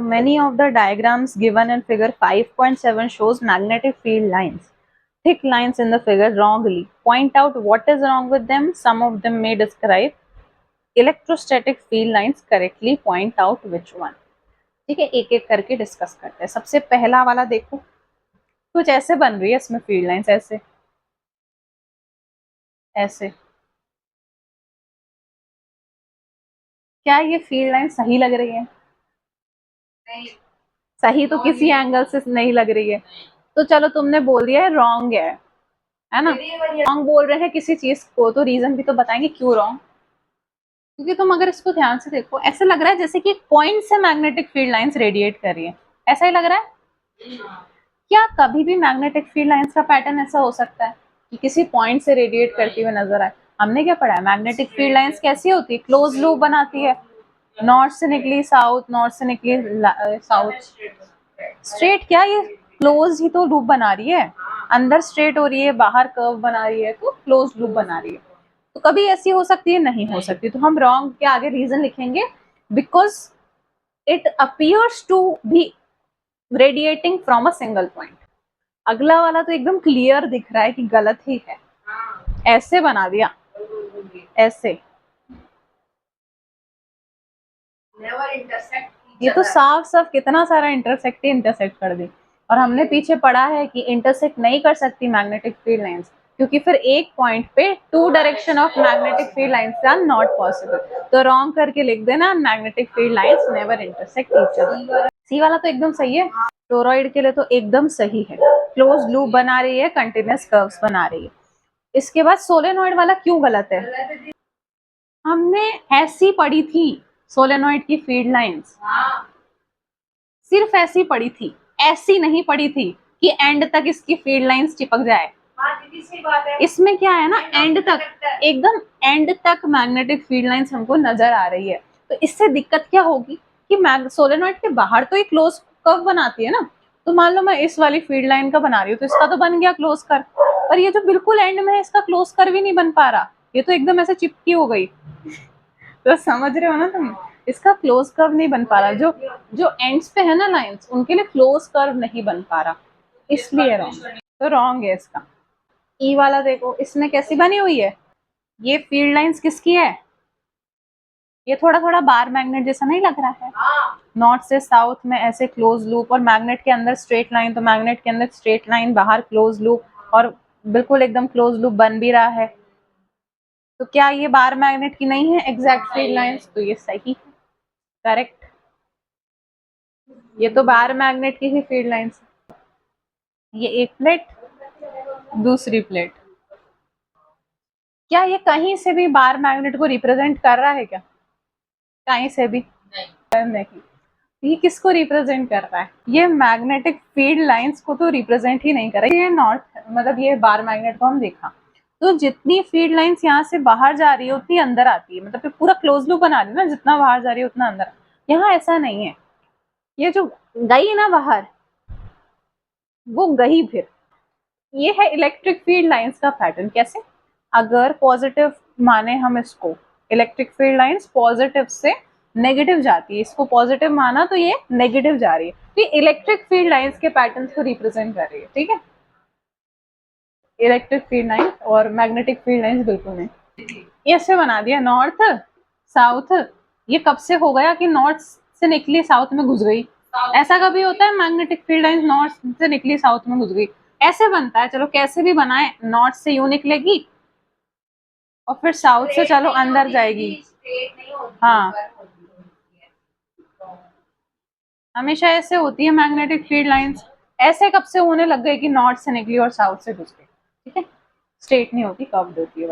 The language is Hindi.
many of the diagrams given in figure 5.7 shows magnetic field lines, thick lines in the figure wrongly. Point out what is wrong with them. Some of them may describe electrostatic field lines correctly. Point out which one. ठीक है, एक एक करके डिस्कस करते हैं. सबसे पहला वाला देखो, कुछ ऐसे बन रही है इसमें फील्ड लाइंस, ऐसे ऐसे. क्या ये फील्ड लाइन सही लग रही है? नहीं. सही तो किसी एंगल से नहीं लग रही है. तो चलो तुमने बोल दिया है रॉन्ग है ना. रॉन्ग बोल रहे हैं किसी चीज को तो रीजन भी तो बताएंगे क्यों रॉन्ग. क्योंकि तुम अगर इसको ध्यान से देखो, ऐसे लग रहा है जैसे कि पॉइंट से मैग्नेटिक फील्ड लाइंस रेडिएट कर रही है. ऐसा ही लग रहा है. क्या कभी भी मैग्नेटिक फील्ड लाइंस का पैटर्न ऐसा हो सकता है कि किसी पॉइंट से रेडिएट करती हुई नजर आए? हमने क्या पढ़ा है, मैग्नेटिक फील्ड लाइंस कैसी होती है? क्लोज लूप बनाती है. नॉर्थ से निकली साउथ, नॉर्थ से निकली साउथ. स्ट्रेट क्या, ये क्लोज ही तो लूप बना रही है. अंदर स्ट्रेट हो रही है, बाहर कर्व बना रही है, तो क्लोज लूप बना रही है. तो कभी ऐसी हो सकती है? नहीं हो सकती. तो हम रॉन्ग के आगे रीजन लिखेंगे, because it appears to be radiating from a single point. अगला वाला तो एकदम क्लियर दिख रहा है कि गलत ही है. ऐसे बना दिया, ऐसे. ये तो साफ साफ कितना सारा इंटरसेक्ट कर दी. और हमने पीछे पढ़ा है कि इंटरसेक्ट नहीं कर सकती मैग्नेटिक फील्ड लाइंस, क्योंकि फिर एक पॉइंट पे two direction of magnetic field lines are not possible. तो रॉन्ग करके लिख देना, magnetic field lines never intersect each other. C वाला तो एकदम सही है. टोरॉइड के लिए तो एकदम सही है. क्लोज लूप बना रही है, कंटिन्यूअस कर्व्स बना रही है. इसके बाद सोलेनॉइड वाला क्यों गलत है? हमने ऐसी पढ़ी थी सोलेनॉइड की फील्ड लाइंस. सिर्फ ऐसी पढ़ी थी, ऐसी नहीं पढ़ी थी कि एंड तक इसकी फील्ड लाइंस चिपक जाए. इसमें क्या है ना, एंड तक, एकदम एंड तक मैग्नेटिक फील्ड लाइंस हमको नजर आ रही है. तो इससे दिक्कत क्या होगी कि सोलेनॉइड के बाहर तो ये क्लोज कर्व बनाती है ना. तो मान लो मैं इस वाली फील्ड लाइन का बना रही हूँ, तो इसका तो बन गया क्लोज कर्व. पर ये जो बिल्कुल एंड में है, इसका क्लोज कर्व ही नहीं बन पा रहा. ये तो एकदम ऐसे चिपकी हो गई. तो समझ रहे हो ना तुम, इसका क्लोज कर्व नहीं बन पा रहा. जो जो एंड्स पे है ना लाइंस, उनके लिए क्लोज कर्व नहीं बन पा रहा, इसलिए रॉन्ग. तो रॉन्ग है इसका. ई वाला देखो, इसमें कैसी बनी हुई है? ये फील्ड लाइंस किसकी है? ये थोड़ा थोड़ा बार मैग्नेट जैसा नहीं लग रहा है? नॉर्थ से साउथ में ऐसे क्लोज लूप, और मैग्नेट के अंदर स्ट्रेट लाइन, तो मैग्नेट के अंदर स्ट्रेट लाइन, बाहर क्लोज लूप, और बिल्कुल एकदम क्लोज लूप बन भी रहा है. तो क्या ये बार मैग्नेट की नहीं है एग्जैक्ट फील्ड लाइंस? तो ये सही है, करेक्ट. ये तो बार मैग्नेट की ही फील्ड लाइंस. ये एक प्लेट, दूसरी प्लेट. क्या ये कहीं से भी बार मैग्नेट को रिप्रेजेंट कर रहा है? क्या कहीं से भी नहीं. ये किसको रिप्रेजेंट कर रहा है? ये मैग्नेटिक फील्ड लाइंस को तो रिप्रेजेंट ही नहीं कर रहा है. ये नॉर्थ, मतलब ये बार मैग्नेट को हम देखा, तो जितनी फील्ड लाइंस यहाँ से बाहर जा रही है उतनी अंदर आती है. मतलब पूरा क्लोज लूप बना रही है ना, जितना बाहर जा रही है उतना अंदर. यहाँ ऐसा नहीं है. ये जो गई ना बाहर, वो गई फिर. ये है इलेक्ट्रिक फील्ड लाइंस का पैटर्न. कैसे? अगर पॉजिटिव माने हम इसको, इलेक्ट्रिक फील्ड लाइंस पॉजिटिव से नेगेटिव जाती है, इसको पॉजिटिव माना तो ये नेगेटिव जा रही है. तो ये इलेक्ट्रिक फील्ड लाइंस के पैटर्न्स को रिप्रेजेंट कर रही है. ठीक है, इलेक्ट्रिक फील्ड लाइंस और मैग्नेटिक फील्ड लाइंस बिल्कुल नहीं. ऐसे बना दिया नॉर्थ साउथ. ये कब से हो गया कि नॉर्थ से निकली साउथ में घुस गई? ऐसा कभी होता है मैग्नेटिक फील्ड लाइंस नॉर्थ से निकली साउथ में घुस गई? ऐसे बनता है. चलो कैसे भी बनाए, नॉर्थ से यूं निकलेगी और फिर साउथ से चलो अंदर जाएगी. हाँ, हमेशा ऐसे होती है मैग्नेटिक फील्ड लाइंस. ऐसे कब से होने लग गए कि नॉर्थ से निकली और साउथ से घुस गई? ठीक है, स्ट्रेट नहीं होती, कर्व्ड होती है.